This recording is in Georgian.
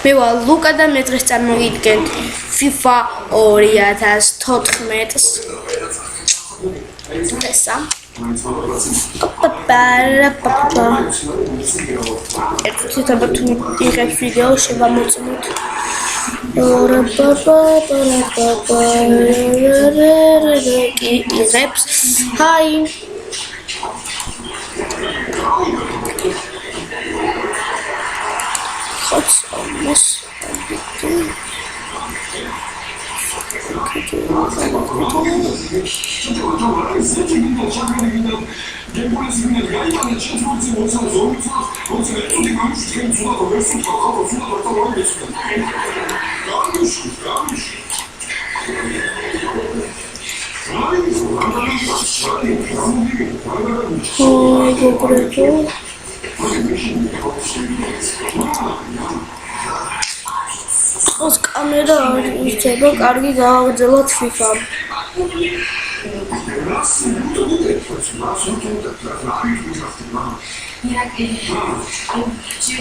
მე ვარ ლუკა და მე დღეს წარმოგიდგენთ FIFA 2014-ს. ესა. ერთი თაბა თუ იღებს ვიდეო შევამოწმოთ. იღებს. ჰაი. What's almost Os camera isceba კარგი გააგრძელოთ FIFA.